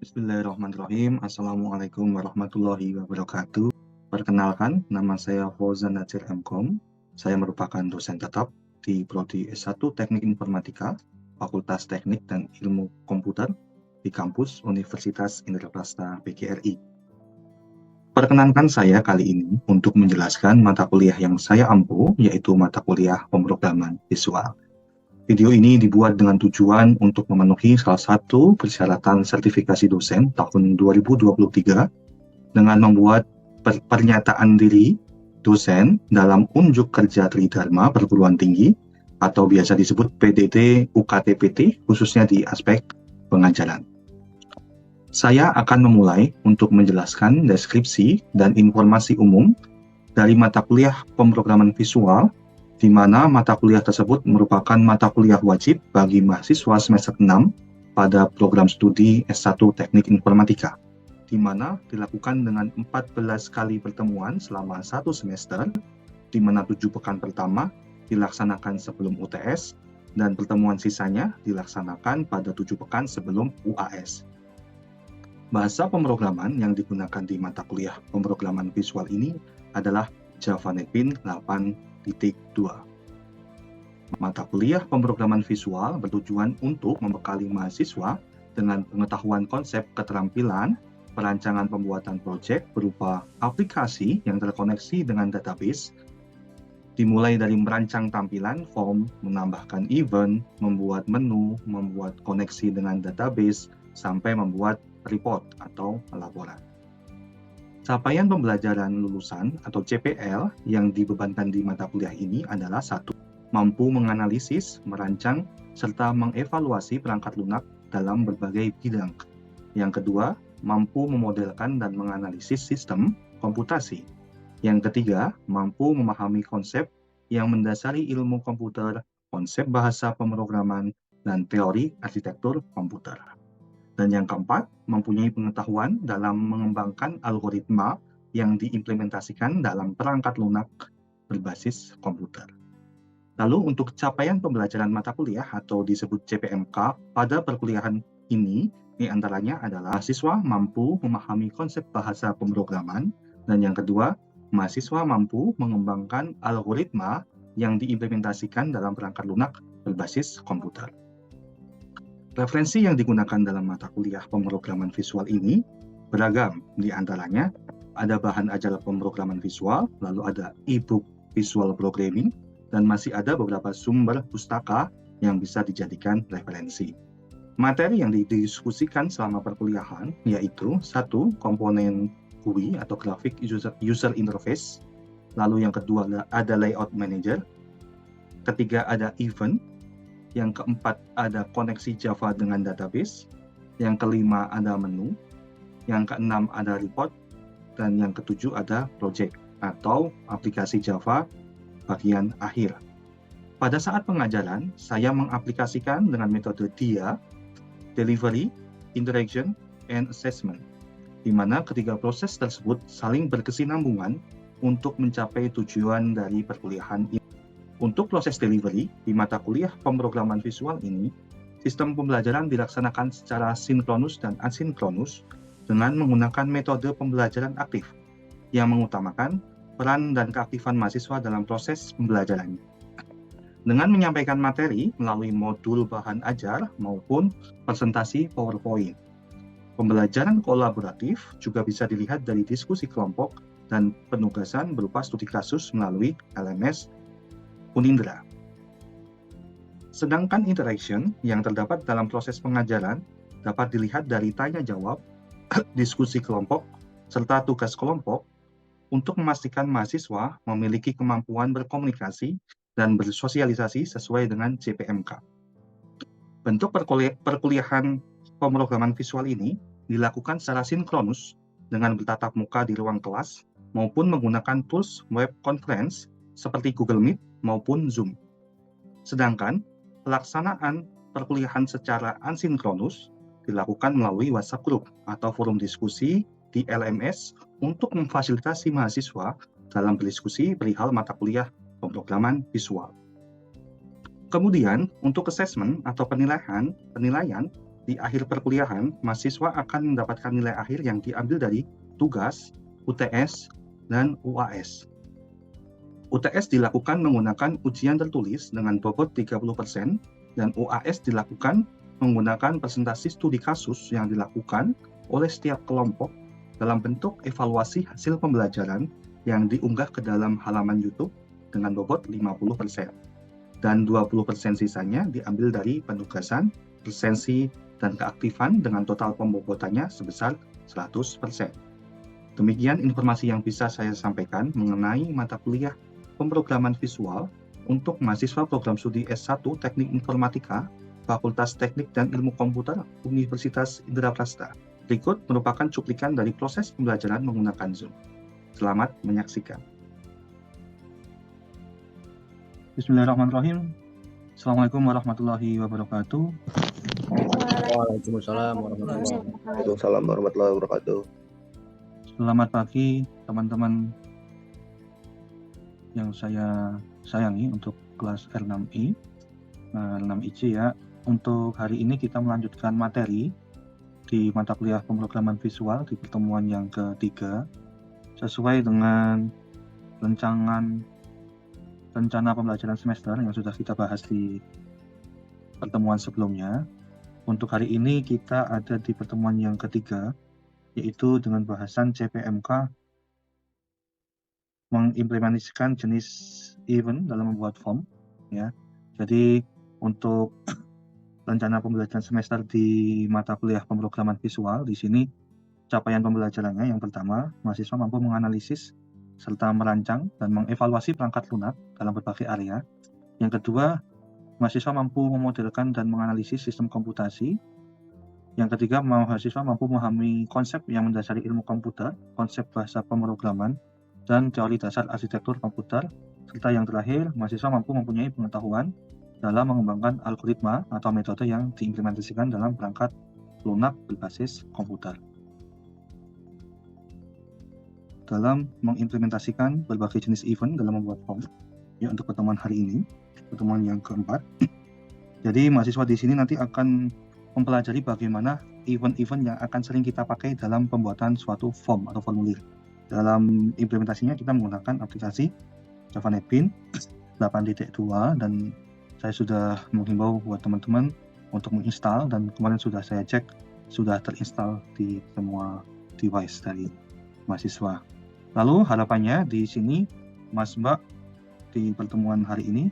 Bismillahirrahmanirrahim. Assalamualaikum warahmatullahi wabarakatuh. Perkenalkan, nama saya Fauzan Natsir MKom. Saya merupakan dosen tetap di Prodi S1 Teknik Informatika, Fakultas Teknik dan Ilmu Komputer di kampus Universitas Indraprasta PGRI. Perkenankan saya kali ini untuk menjelaskan mata kuliah yang saya ampu, yaitu mata kuliah pemrograman visual. Video ini dibuat dengan tujuan untuk memenuhi salah satu persyaratan sertifikasi dosen tahun 2023 dengan membuat pernyataan diri dosen dalam unjuk kerja Tridharma Perguruan Tinggi atau biasa disebut PDT UKT-PT khususnya di aspek pengajaran. Saya akan memulai untuk menjelaskan deskripsi dan informasi umum dari mata kuliah pemrograman visual, di mana mata kuliah tersebut merupakan mata kuliah wajib bagi mahasiswa semester 6 pada program studi S1 Teknik Informatika, di mana dilakukan dengan 14 kali pertemuan selama satu semester, di mana 7 pekan pertama dilaksanakan sebelum UTS, dan pertemuan sisanya dilaksanakan pada 7 pekan sebelum UAS. Bahasa pemrograman yang digunakan di mata kuliah pemrograman visual ini adalah Java Netbeans 8.2. Mata kuliah pemrograman visual bertujuan untuk membekali mahasiswa dengan pengetahuan konsep keterampilan perancangan pembuatan proyek berupa aplikasi yang terkoneksi dengan database, dimulai dari merancang tampilan form, menambahkan event, membuat menu, membuat koneksi dengan database, sampai membuat report atau laporan. Capaian pembelajaran lulusan atau CPL yang dibebankan di mata kuliah ini adalah 1. Mampu menganalisis, merancang, serta mengevaluasi perangkat lunak dalam berbagai bidang. Yang kedua, mampu memodelkan dan menganalisis sistem komputasi. Yang ketiga, mampu memahami konsep yang mendasari ilmu komputer, konsep bahasa pemrograman, dan teori arsitektur komputer. Dan yang keempat, mempunyai pengetahuan dalam mengembangkan algoritma yang diimplementasikan dalam perangkat lunak berbasis komputer. Lalu untuk capaian pembelajaran mata kuliah atau disebut CPMK pada perkuliahan ini antaranya adalah siswa mampu memahami konsep bahasa pemrograman, dan yang kedua, mahasiswa mampu mengembangkan algoritma yang diimplementasikan dalam perangkat lunak berbasis komputer. Referensi yang digunakan dalam mata kuliah pemrograman visual ini beragam, di antaranya ada bahan ajar pemrograman visual, lalu ada e-book visual programming, dan masih ada beberapa sumber pustaka yang bisa dijadikan referensi. Materi yang didiskusikan selama perkuliahan yaitu 1. Komponen GUI atau Graphic User Interface, lalu yang kedua ada Layout Manager, ketiga ada Event, yang keempat ada koneksi Java dengan database, yang kelima ada menu, yang keenam ada report, dan yang ketujuh ada project atau aplikasi Java bagian akhir. Pada saat pengajaran, saya mengaplikasikan dengan metode DIA, Delivery, Interaction, and Assessment, di mana ketiga proses tersebut saling berkesinambungan untuk mencapai tujuan dari perkuliahan ini. Untuk proses delivery di mata kuliah pemrograman visual ini, sistem pembelajaran dilaksanakan secara sinkronus dan asinkronus dengan menggunakan metode pembelajaran aktif yang mengutamakan peran dan keaktifan mahasiswa dalam proses pembelajaran. Dengan menyampaikan materi melalui modul bahan ajar maupun presentasi PowerPoint. Pembelajaran kolaboratif juga bisa dilihat dari diskusi kelompok dan penugasan berupa studi kasus melalui LMS Unindra. Sedangkan interaction yang terdapat dalam proses pengajaran dapat dilihat dari tanya jawab, diskusi kelompok, serta tugas kelompok untuk memastikan mahasiswa memiliki kemampuan berkomunikasi dan bersosialisasi sesuai dengan CPMK. Bentuk perkuliahan pemrograman visual ini dilakukan secara sinkronus dengan bertatap muka di ruang kelas maupun menggunakan tools web conference seperti Google Meet maupun Zoom. Sedangkan pelaksanaan perkuliahan secara asinkronus dilakukan melalui WhatsApp Group atau forum diskusi di LMS untuk memfasilitasi mahasiswa dalam berdiskusi perihal mata kuliah pemrograman visual. Kemudian, untuk assessment atau penilaian di akhir perkuliahan, mahasiswa akan mendapatkan nilai akhir yang diambil dari tugas, UTS, dan UAS. UTS dilakukan menggunakan ujian tertulis dengan bobot 30% dan UAS dilakukan menggunakan presentasi studi kasus yang dilakukan oleh setiap kelompok dalam bentuk evaluasi hasil pembelajaran yang diunggah ke dalam halaman YouTube dengan bobot 50%. Dan 20% sisanya diambil dari penugasan, presensi, dan keaktifan dengan total pembobotannya sebesar 100%. Demikian informasi yang bisa saya sampaikan mengenai mata kuliah pemrograman visual untuk mahasiswa program studi S1 Teknik Informatika, Fakultas Teknik dan Ilmu Komputer, Universitas Indraprasta. Berikut merupakan cuplikan dari proses pembelajaran menggunakan Zoom. Selamat menyaksikan. Bismillahirrahmanirrahim. Assalamualaikum warahmatullahi wabarakatuh. Waalaikumsalam warahmatullahi wabarakatuh. Selamat pagi teman-teman yang saya sayangi untuk kelas R6I, R6IC ya. Untuk hari ini kita melanjutkan materi di mata kuliah pemrograman visual di pertemuan yang ketiga sesuai dengan rencana pembelajaran semester yang sudah kita bahas di pertemuan sebelumnya. Untuk hari ini kita ada di pertemuan yang ketiga, yaitu dengan bahasan CPMK mengimplementasikan jenis event dalam membuat form. Ya. Jadi untuk rencana pembelajaran semester di mata kuliah pemrograman visual, di sini capaian pembelajarannya yang pertama, mahasiswa mampu menganalisis serta merancang dan mengevaluasi perangkat lunak dalam berbagai area. Yang kedua, mahasiswa mampu memodelkan dan menganalisis sistem komputasi. Yang ketiga, mahasiswa mampu memahami konsep yang mendasari ilmu komputer, konsep bahasa pemrograman, dan teori dasar arsitektur komputer. Serta yang terakhir, mahasiswa mampu mempunyai pengetahuan dalam mengembangkan algoritma atau metode yang diimplementasikan dalam perangkat lunak berbasis komputer. Dalam mengimplementasikan berbagai jenis event dalam membuat form, ya untuk pertemuan hari ini, pertemuan yang keempat. Jadi mahasiswa di sini nanti akan mempelajari bagaimana event-event yang akan sering kita pakai dalam pembuatan suatu form atau formulir. Dalam implementasinya kita menggunakan aplikasi Java NetBeans 8.2 dan saya sudah menghimbau buat teman-teman untuk menginstal dan kemarin sudah saya cek sudah terinstall di semua device dari mahasiswa. Lalu harapannya di sini Mas Mbak di pertemuan hari ini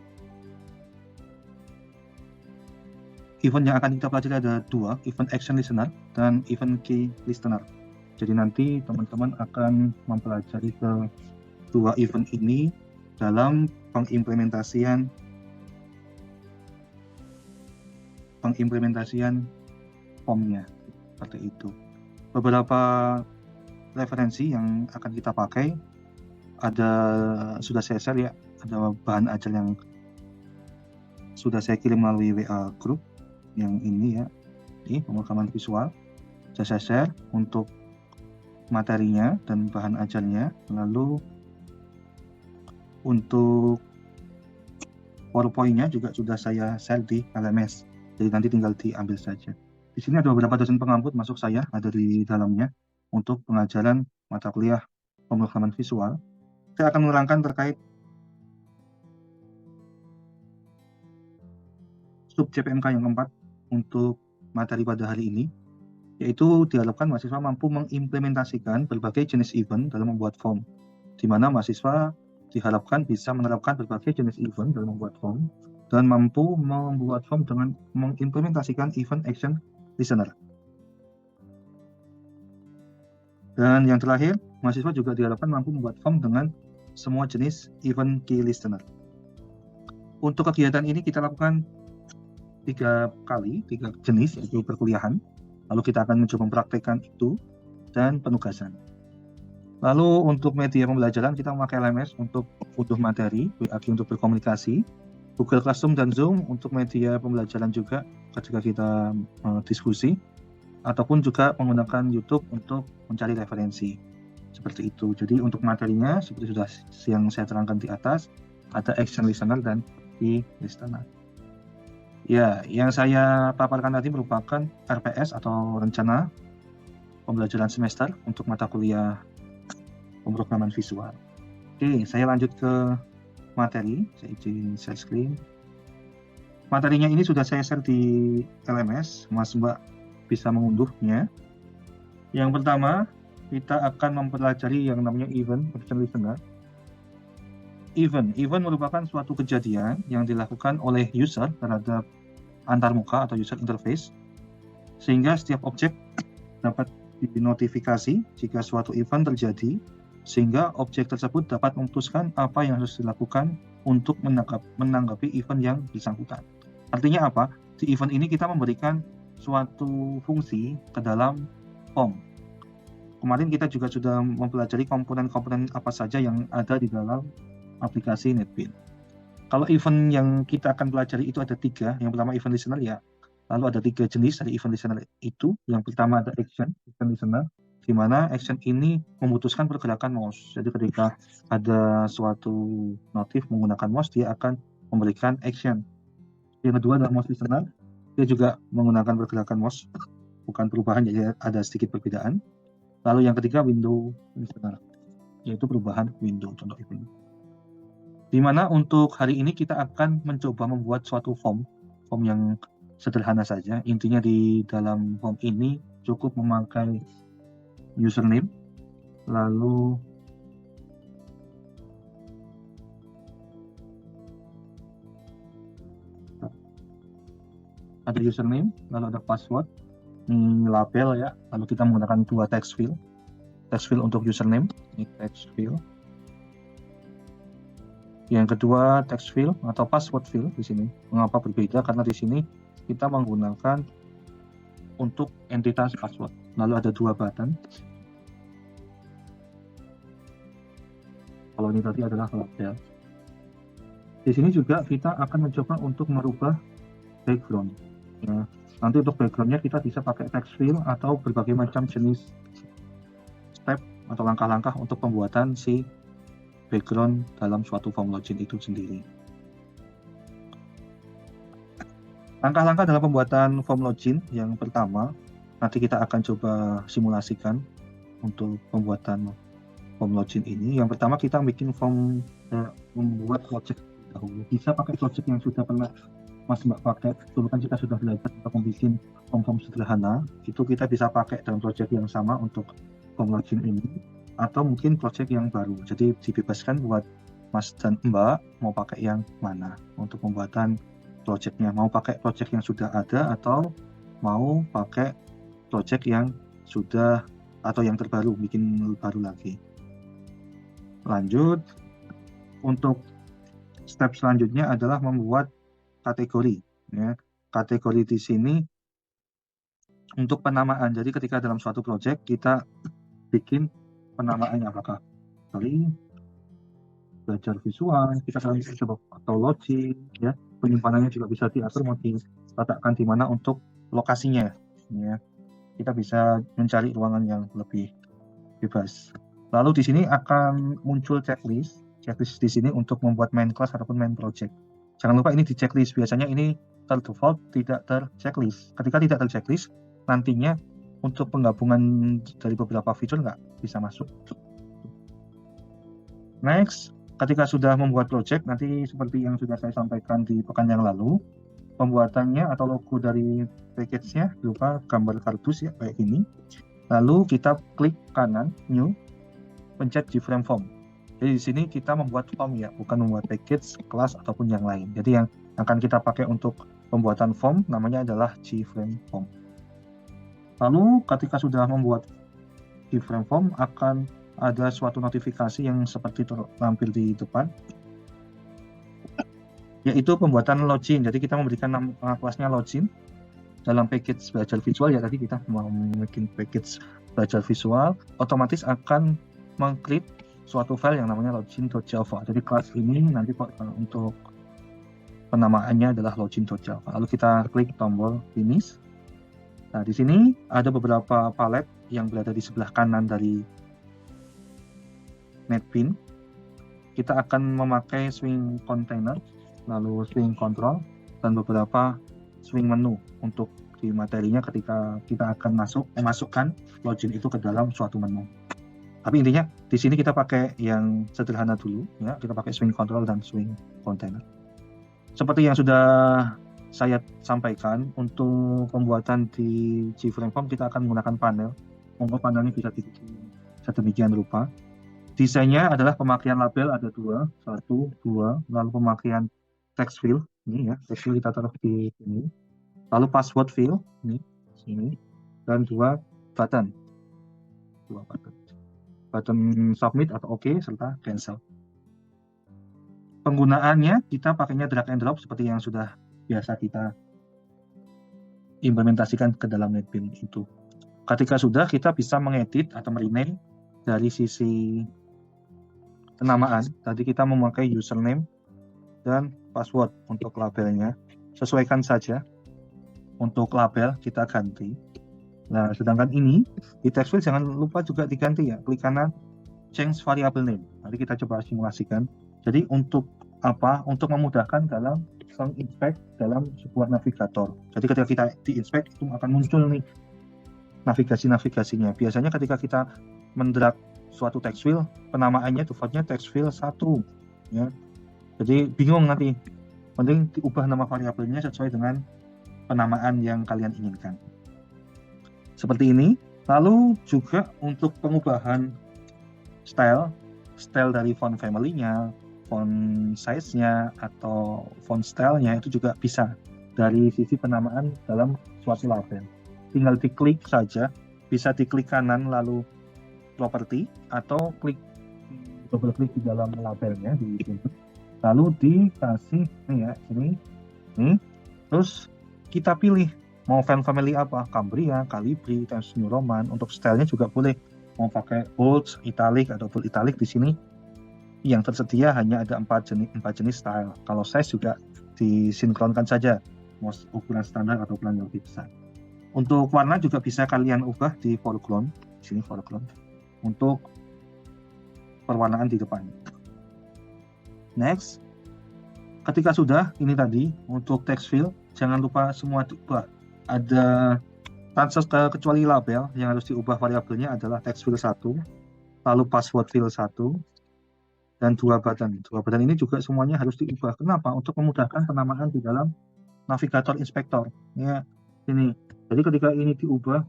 event yang akan kita pelajari ada dua, event action listener dan event key listener. Jadi nanti teman-teman akan mempelajari kedua event ini dalam pengimplementasian formnya seperti itu. Beberapa referensi yang akan kita pakai sudah saya share ya, ada bahan ajar yang sudah saya kirim melalui WA group yang ini ya, ini pemrograman visual saya share untuk materinya dan bahan ajarnya. Lalu untuk PowerPoint-nya juga sudah saya share di LMS, jadi nanti tinggal diambil saja. Di sini ada beberapa dosen pengamput masuk saya ada di dalamnya untuk pengajaran mata kuliah pemrograman visual. Saya akan menerangkan terkait sub CPMK yang keempat untuk materi pada hari ini, yaitu diharapkan mahasiswa mampu mengimplementasikan berbagai jenis event dalam membuat form, di mana mahasiswa diharapkan bisa menerapkan berbagai jenis event dalam membuat form dan mampu membuat form dengan mengimplementasikan event action listener. Dan yang terakhir, mahasiswa juga diharapkan mampu membuat form dengan semua jenis event key listener. Untuk kegiatan ini kita lakukan 3 jenis, yaitu perkuliahan. Lalu kita akan mencoba mempraktekkan itu dan penugasan. Lalu untuk media pembelajaran kita memakai LMS untuk unduh materi, WAG untuk berkomunikasi, Google Classroom dan Zoom untuk media pembelajaran juga ketika kita diskusi, ataupun juga menggunakan YouTube untuk mencari referensi seperti itu. Jadi untuk materinya seperti sudah yang saya terangkan di atas, ada action listener dan key listener. Ya, yang saya paparkan tadi merupakan RPS atau rencana pembelajaran semester untuk mata kuliah pemrograman visual. Oke, saya lanjut ke materi. Saya izin share screen. Materinya ini sudah saya share di LMS, Mas Mbak bisa mengunduhnya. Yang pertama, kita akan mempelajari yang namanya event action listener. Event merupakan suatu kejadian yang dilakukan oleh user terhadap antarmuka atau user interface, sehingga setiap objek dapat dinotifikasi jika suatu event terjadi, sehingga objek tersebut dapat memutuskan apa yang harus dilakukan untuk menanggapi event yang bersangkutan. Artinya apa? Di event ini kita memberikan suatu fungsi ke dalam form. Kemarin kita juga sudah mempelajari komponen-komponen apa saja yang ada di dalam aplikasi NetBeans. Kalau event yang kita akan pelajari itu ada 3. Yang pertama event listener ya. Lalu ada 3 jenis dari event listener itu. Yang pertama ada action listener, di mana action ini memutuskan pergerakan mouse. Jadi ketika ada suatu notif menggunakan mouse, dia akan memberikan action. Yang kedua adalah mouse listener. Dia juga menggunakan pergerakan mouse, bukan perubahan, jadi ada sedikit perbedaan. Lalu yang ketiga window listener, yaitu perubahan window contoh event. Di mana untuk hari ini kita akan mencoba membuat suatu form yang sederhana saja. Intinya di dalam form ini cukup memakai username, lalu ada username, lalu ada password, label ya, lalu kita menggunakan 2 text field untuk username, ini text field. Yang kedua text field atau password field di sini. Mengapa berbeda? Karena di sini kita menggunakan untuk entitas password. Lalu ada 2 button. Kalau ini tadi adalah label. Di sini juga kita akan mencoba untuk merubah background. Ya, nanti untuk backgroundnya kita bisa pakai text field atau berbagai macam jenis step atau langkah-langkah untuk pembuatan si background dalam suatu form login itu sendiri. Langkah-langkah dalam pembuatan form login yang pertama, nanti kita akan coba simulasikan untuk pembuatan form login ini. Yang pertama kita bikin form membuat project dahulu. Bisa pakai project yang sudah pernah Mas Mbak pakai. Dulu kan kita sudah belajar untuk membuat form sederhana. Itu kita bisa pakai dalam project yang sama untuk form login ini. Atau mungkin project yang baru, jadi dibebaskan buat Mas dan Mbak mau pakai yang mana untuk pembuatan projectnya, mau pakai project yang sudah ada atau mau pakai project yang sudah atau yang terbaru, bikin baru lagi. Lanjut, untuk step selanjutnya adalah membuat kategori ya. Kategori di sini untuk penamaan, jadi ketika dalam suatu project kita bikin penamaannya apakah dari belajar visual, kita akan coba atau login ya. Penyimpanannya juga bisa diatur mau diletakkan di mana untuk lokasinya ya. Kita bisa mencari ruangan yang lebih bebas. Lalu di sini akan muncul checklist di sini untuk membuat main class ataupun main project. Jangan lupa ini di checklist, biasanya ini terdefault tidak terchecklist. Ketika tidak terchecklist, nantinya untuk penggabungan dari beberapa fitur nggak bisa masuk. Next, ketika sudah membuat project, nanti seperti yang sudah saya sampaikan di pekan yang lalu, pembuatannya atau logo dari package-nya berupa gambar kardus ya, kayak ini. Lalu kita klik kanan, new, pencet Gframe Form. Jadi di sini kita membuat form ya, bukan membuat package, kelas, ataupun yang lain. Jadi yang akan kita pakai untuk pembuatan form namanya adalah Gframe Form. Lalu ketika sudah membuat Gframe Form akan ada suatu notifikasi yang seperti terlampir di depan, yaitu pembuatan login. Jadi kita memberikan nama kelasnya login dalam package belajar visual ya. Tadi kita mau bikin package belajar visual, otomatis akan mengklik suatu file yang namanya login.java. Jadi kelas ini nanti untuk penamaannya adalah login.java. Lalu kita klik tombol finish. Nah, di sini ada beberapa palet yang berada di sebelah kanan dari NetBeans. kita akan memakai swing container, lalu swing control, dan beberapa swing menu untuk di materinya ketika kita akan memasukkan login itu ke dalam suatu menu. Tapi intinya di sini kita pakai yang sederhana dulu, ya. Kita pakai swing control dan swing container. Seperti yang sudah saya sampaikan, untuk pembuatan di G-Frame Form kita akan menggunakan panel. Monggo panelnya bisa dibikin sedemikian rupa. Desainnya adalah pemakaian label ada dua, lalu pemakaian text field, ini ya, text field kita taruh di sini, lalu password field, ini, sini, dan dua button submit atau OK serta cancel. Penggunaannya kita pakainya drag and drop seperti yang sudah biasa kita implementasikan ke dalam NetBeans itu. Ketika sudah, kita bisa mengedit atau merename dari sisi penamaan. Tadi kita memakai username dan password untuk labelnya. Sesuaikan saja. Untuk label kita ganti. Nah, sedangkan ini di text field jangan lupa juga diganti ya. Klik kanan change variable name. Nanti kita coba simulasikan. Jadi untuk apa? Untuk memudahkan dalam inspect dalam sebuah navigator. Jadi ketika kita di-inspect itu akan muncul nih navigasinya. Biasanya ketika kita mendrag suatu text field, penamaannya defaultnya text field 1, ya. Jadi bingung nanti. Penting diubah nama variabelnya sesuai dengan penamaan yang kalian inginkan. Seperti ini. Lalu juga untuk pengubahan style dari font family-nya, font size-nya, atau font style-nya itu juga bisa dari sisi penamaan dalam suatu label. Tinggal diklik saja, bisa diklik kanan lalu property, atau double klik di dalam labelnya di sini. Lalu dikasih ini, terus kita pilih mau font family apa, Cambria, Calibri, Times New Roman. Untuk stylenya juga boleh mau pakai bold, italic, atau bold italic. Di sini yang tersedia hanya ada 4 jenis style. Kalau size juga disinkronkan saja, mau ukuran standar atau ukuran yang lebih besar. Untuk warna juga bisa kalian ubah di foreground, di sini foreground, untuk perwarnaan di depan. Next, ketika sudah ini tadi untuk text field, jangan lupa semua diubah. Ada kecuali label yang harus diubah variabelnya adalah text field 1, lalu password field 1, dan 2 button. 2 button ini juga semuanya harus diubah. Kenapa? Untuk memudahkan penamaan di dalam navigator inspektor. Ya, ini. Jadi ketika ini diubah,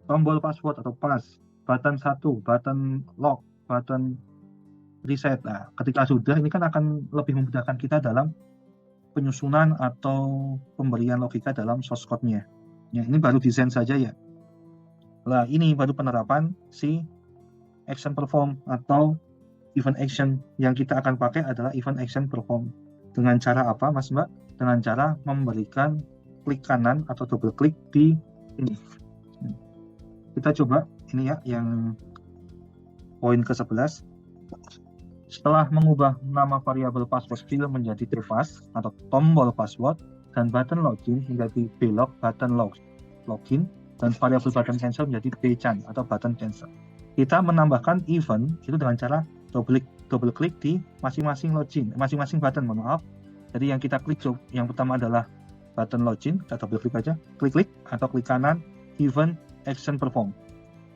tombol password atau pass, button 1, button lock, button reset. Nah, ketika sudah, ini kan akan lebih memudahkan kita dalam penyusunan atau pemberian logika dalam source code-nya. Ya, ini baru desain saja ya. Nah, ini baru penerapan si action perform atau event action. Yang kita akan pakai adalah event action perform. Dengan cara apa, Mas Mbak? Dengan cara memberikan klik kanan atau double klik di ini. Kita coba ini ya, yang poin ke-11. Setelah mengubah nama variabel password field menjadi default atau tombol password dan button login menjadi blog button login dan variabel button cancel menjadi bchan atau button cancel. Kita menambahkan event itu dengan cara double klik di masing-masing login, masing-masing button, mohon maaf. Jadi yang kita klik yang pertama adalah button login, kita double klik aja, klik atau klik kanan event action perform.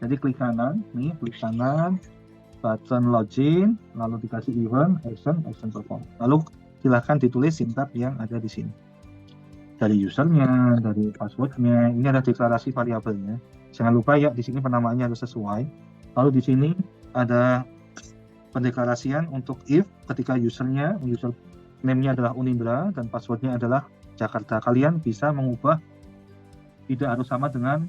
Jadi klik kanan, klik kanan button login, lalu dikasih event action perform. Lalu silahkan ditulis sintaks yang ada di sini. Dari usernya, dari passwordnya, ini ada deklarasi variabelnya. Jangan lupa ya, di sini penamaannya harus sesuai. Lalu di sini ada pendeklarasian untuk if ketika username-nya adalah Unindra dan passwordnya adalah Jakarta. Kalian bisa mengubah, tidak harus sama dengan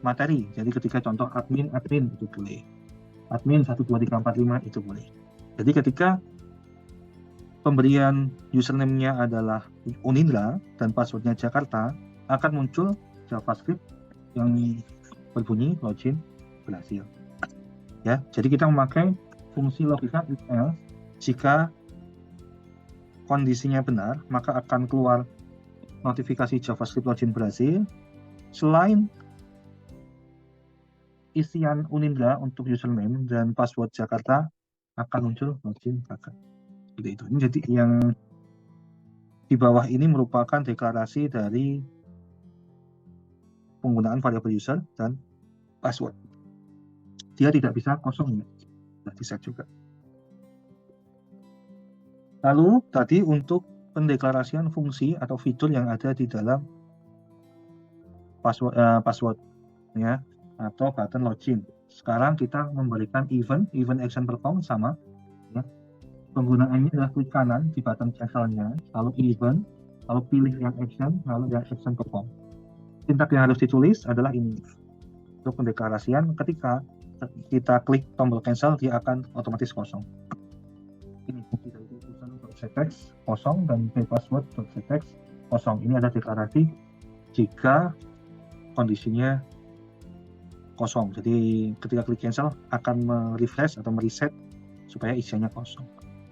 materi. Jadi ketika contoh admin itu boleh. Admin 12345 itu boleh. Jadi ketika pemberian username-nya adalah Unindra dan passwordnya Jakarta, akan muncul JavaScript yang berbunyi login berhasil. Ya, jadi kita memakai fungsi logika if else. Jika kondisinya benar, maka akan keluar notifikasi JavaScript login berhasil. Selain isian Unindra untuk username dan password Jakarta, akan muncul login gagal. Seperti itu. Ini jadi yang di bawah ini merupakan deklarasi dari penggunaan variabel user dan password. Dia tidak bisa kosong ya, sudah di-set juga. Lalu tadi untuk pendeklarasian fungsi atau fitur yang ada di dalam password ya, atau button login. Sekarang kita memberikan event action perform sama ya. Penggunaannya adalah klik kanan di button cancel-nya, lalu event, lalu pilih yang action, lalu yang action perform. Sintak yang harus ditulis adalah ini. Untuk pendeklarasian, ketika kita klik tombol cancel, dia akan otomatis kosong. Ini fungsi dari user.ctext kosong dan password.ctext kosong. Ini ada deklarasi jika kondisinya kosong. Jadi ketika klik cancel akan merefresh atau mereset supaya isinya kosong.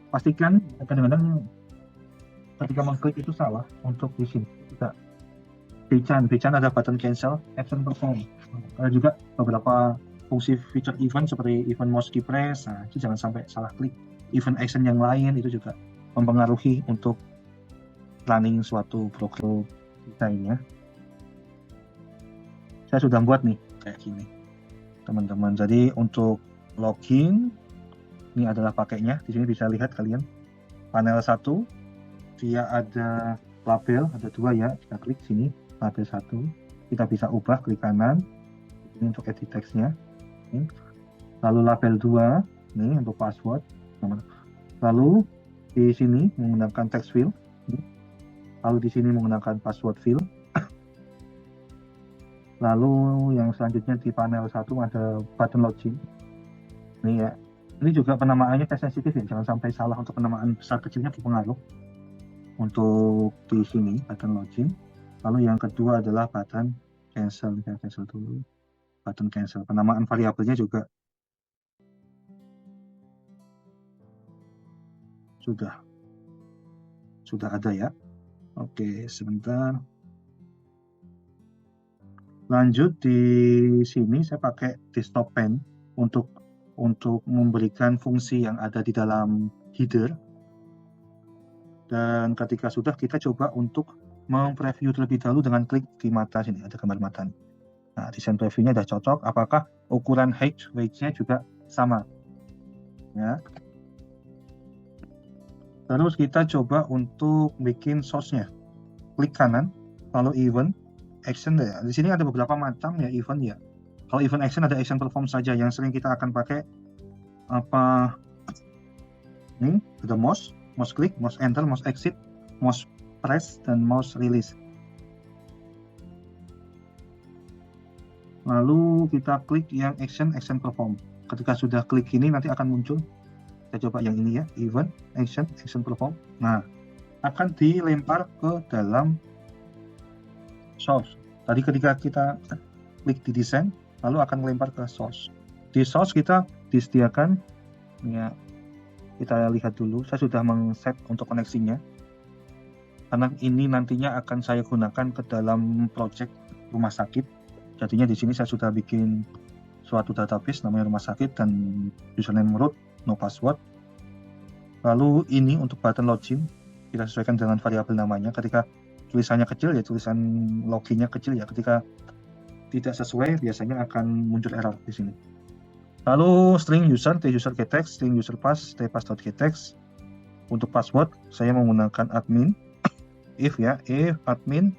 Pastikan kadang-kadang ketika mengklik itu salah untuk di sini. Tidak. Bchan ada button cancel, action perform. Ada juga beberapa fungsi feature event seperti event mouse key press. Nah, itu jangan sampai salah klik. Event action yang lain itu juga mempengaruhi untuk running suatu program desainnya. Saya sudah buat nih kayak gini, teman-teman. Jadi untuk login ini adalah pakainya. Di sini bisa lihat kalian panel 1 dia ada label, ada 2 ya. Kita klik sini label 1, kita bisa ubah klik kanan ini untuk edit teksnya. Lalu label 2 ini untuk password. Lalu di sini menggunakan text field. Lalu di sini menggunakan password field. Lalu yang selanjutnya di panel 1 ada button login. Ini ya. Ini juga penamaannya sensitif ya, jangan sampai salah untuk penamaan besar kecilnya berpengaruh. Untuk di sini button login. Lalu yang kedua adalah button cancel. Kita cancel dulu. Button cancel. Penamaan variabelnya juga sudah ada ya. Oke, sebentar. Lanjut di sini saya pakai desktop pen untuk memberikan fungsi yang ada di dalam header. Dan ketika sudah, kita coba untuk mempreview terlebih dahulu dengan klik di mata sini, ada gambar mata. Nah, desain previewnya sudah cocok. Apakah ukuran height, weight-nya juga sama? Ya. Terus kita coba untuk bikin source-nya. Klik kanan, lalu event, action ya. Di sini ada beberapa macam ya event ya. Kalau event action ada action perform saja, yang sering kita akan pakai apa? Ini ada mouse click, mouse enter, mouse exit, mouse press, dan mouse release. Lalu kita klik yang action perform. Ketika sudah klik ini nanti akan muncul. Kita coba yang ini ya, event action perform. Nah, akan dilempar ke dalam source. Tadi ketika kita klik di desain, lalu akan melempar ke source. Di source kita disediakan ya, kita lihat dulu. Saya sudah meng-set untuk koneksinya. Karena ini nantinya akan saya gunakan ke dalam project rumah sakit. Jadinya di sini saya sudah bikin suatu database namanya rumah sakit dan username root, no password. Lalu ini untuk button login kita sesuaikan dengan variabel namanya. Ketika tulisannya kecil ya tulisan loginnya kecil ya. Ketika tidak sesuai biasanya akan muncul error di sini. Lalu string user, t-user-gettext, string user pass, tpass.gettext. Untuk password saya menggunakan admin. If admin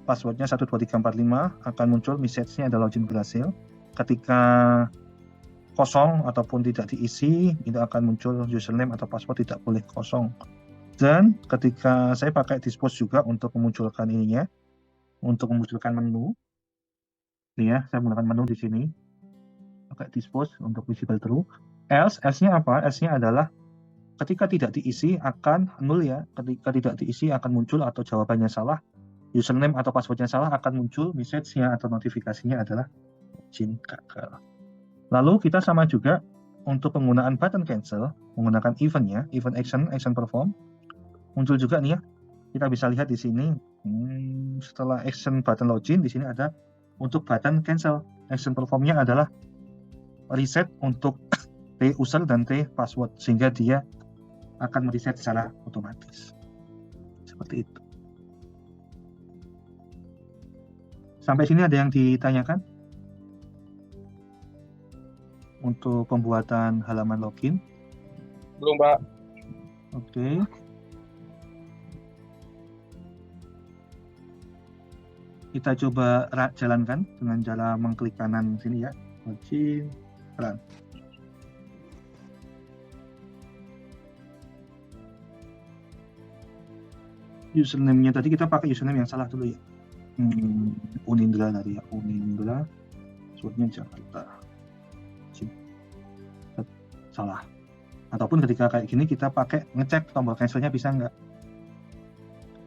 passwordnya 12345 akan muncul message-nya ada login berhasil. Ketika kosong ataupun tidak diisi, itu akan muncul username atau password tidak boleh kosong. Dan ketika saya pakai dispose juga untuk memunculkan ininya, untuk memunculkan menu. Nih ya, saya menggunakan menu di sini. Pakai dispose untuk visible true. Else-nya apa? Else-nya adalah ketika tidak diisi akan null ya. Ketika tidak diisi akan muncul atau jawabannya salah. Username atau passwordnya salah akan muncul message-nya atau notifikasinya adalah login gagal. Lalu kita sama juga untuk penggunaan button cancel menggunakan event-nya, event action perform. Muncul juga nih ya. Kita bisa lihat di sini setelah action button login di sini ada untuk button cancel. Action perform-nya adalah reset untuk T user dan T password, sehingga dia akan mereset secara otomatis. Seperti itu. Sampai sini ada yang ditanyakan? Untuk pembuatan halaman login? Belum, Pak. Oke. Kita coba jalankan dengan cara mengklik kanan sini ya. Login, run. Username-nya tadi kita pakai username yang salah dulu ya. Unindra tadi ya, Unindra. Passwordnya Jakarta. Salah. Ataupun ketika kayak gini kita pakai ngecek tombol cancel-nya bisa nggak.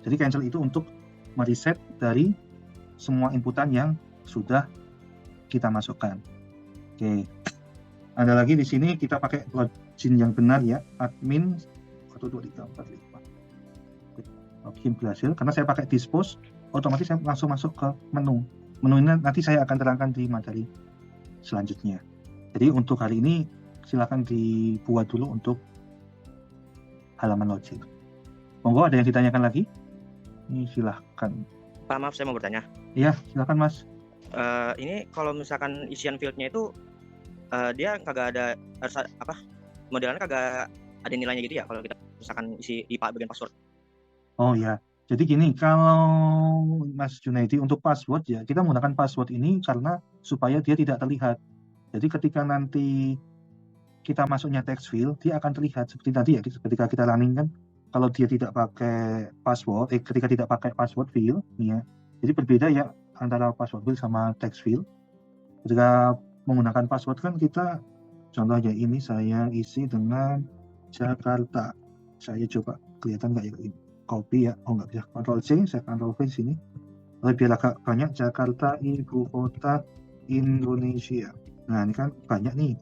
Jadi cancel itu untuk mereset dari semua inputan yang sudah kita masukkan. Oke. Ada lagi di sini kita pakai login yang benar ya, admin 1 2 3 4 5. Login berhasil karena saya pakai dispose, otomatis saya langsung masuk ke menu. Menu ini nanti saya akan terangkan di materi selanjutnya. Jadi untuk hari ini silakan dibuat dulu untuk halaman login. Monggo ada yang ditanyakan lagi? Ini silahkan. Pak, maaf saya mau bertanya. Iya, silakan Mas. Ini kalau misalkan isian fieldnya itu dia kagak ada modelannya kagak ada nilainya gitu ya kalau kita misalkan isi di bagian password. Oh ya, jadi gini, kalau Mas Junaidi untuk password ya, kita menggunakan password ini karena supaya dia tidak terlihat. Jadi ketika nanti kita masuknya text field, dia akan terlihat seperti tadi ya, ketika kita running kan, kalau dia tidak pakai password, ketika tidak pakai password field, ya, jadi berbeda ya antara password field sama text field. Ketika menggunakan password kan kita, contohnya ini saya isi dengan Jakarta. Saya coba kelihatan nggak ya ini? Copy ya, oh nggak bisa. Ctrl C, saya Ctrl V sini. Lalu biar agak banyak, Jakarta ibu kota Indonesia. Nah ini kan banyak nih.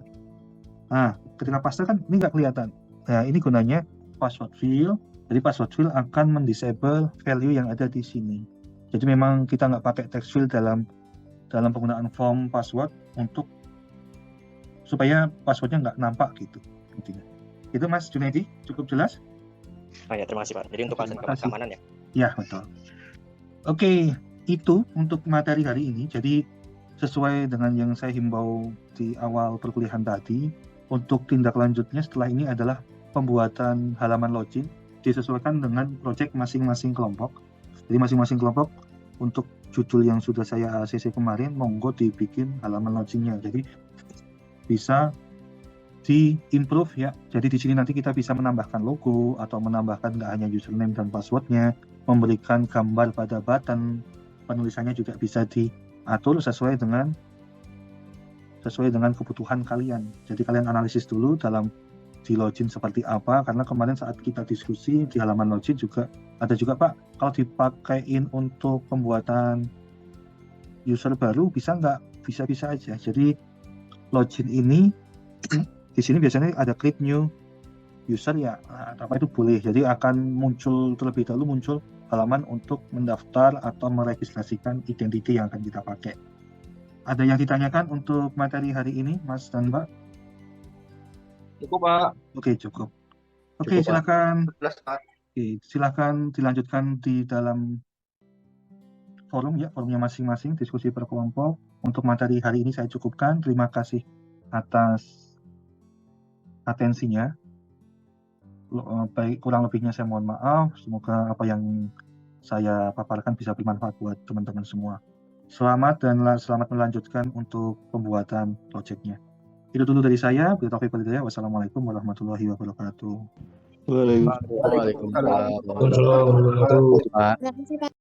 Nah ketika paste kan ini nggak kelihatan. Nah ini gunanya password field. Jadi password field akan mendisable value yang ada di sini. Jadi memang kita nggak pakai text field dalam penggunaan form password untuk supaya passwordnya nggak nampak gitu. Itu Mas Junaidi, cukup jelas? Oh ya, terima kasih Pak. Jadi untuk alasan keamanan ya? Ya, betul. Oke, itu untuk materi hari ini. Jadi sesuai dengan yang saya himbau di awal perkuliahan tadi, untuk tindak lanjutnya setelah ini adalah pembuatan halaman login disesuaikan dengan proyek masing-masing kelompok. Jadi masing-masing kelompok untuk judul yang sudah saya ACC kemarin, monggo dibikin halaman loginnya. Jadi bisa di-improve ya. Jadi di sini nanti kita bisa menambahkan logo atau menambahkan nggak hanya username dan passwordnya, memberikan gambar pada button, penulisannya juga bisa diatur sesuai dengan kebutuhan kalian. Jadi kalian analisis dulu di login seperti apa, karena kemarin saat kita diskusi di halaman login juga ada juga Pak, kalau dipakein untuk pembuatan user baru bisa nggak? Bisa-bisa aja. Jadi login ini di sini biasanya ada klik new user ya, apa itu boleh. Jadi akan terlebih dahulu muncul halaman untuk mendaftar atau meregistrasikan identity yang akan kita pakai. Ada yang ditanyakan untuk materi hari ini, Mas dan Mbak? Cukup, Pak. Oke, cukup. Oke, silakan. Oke, silakan dilanjutkan di dalam forumnya masing-masing, diskusi per kelompok. Untuk materi hari ini saya cukupkan. Terima kasih atas atensinya. Baik, kurang lebihnya saya mohon maaf. Semoga apa yang saya paparkan bisa bermanfaat buat teman-teman semua. Selamat melanjutkan untuk pembuatan proyeknya. Itu dulu dari saya. Wassalamualaikum warahmatullahi wabarakatuh. Waalaikumsalam. Waalaikumsalam. Terima kasih Pak.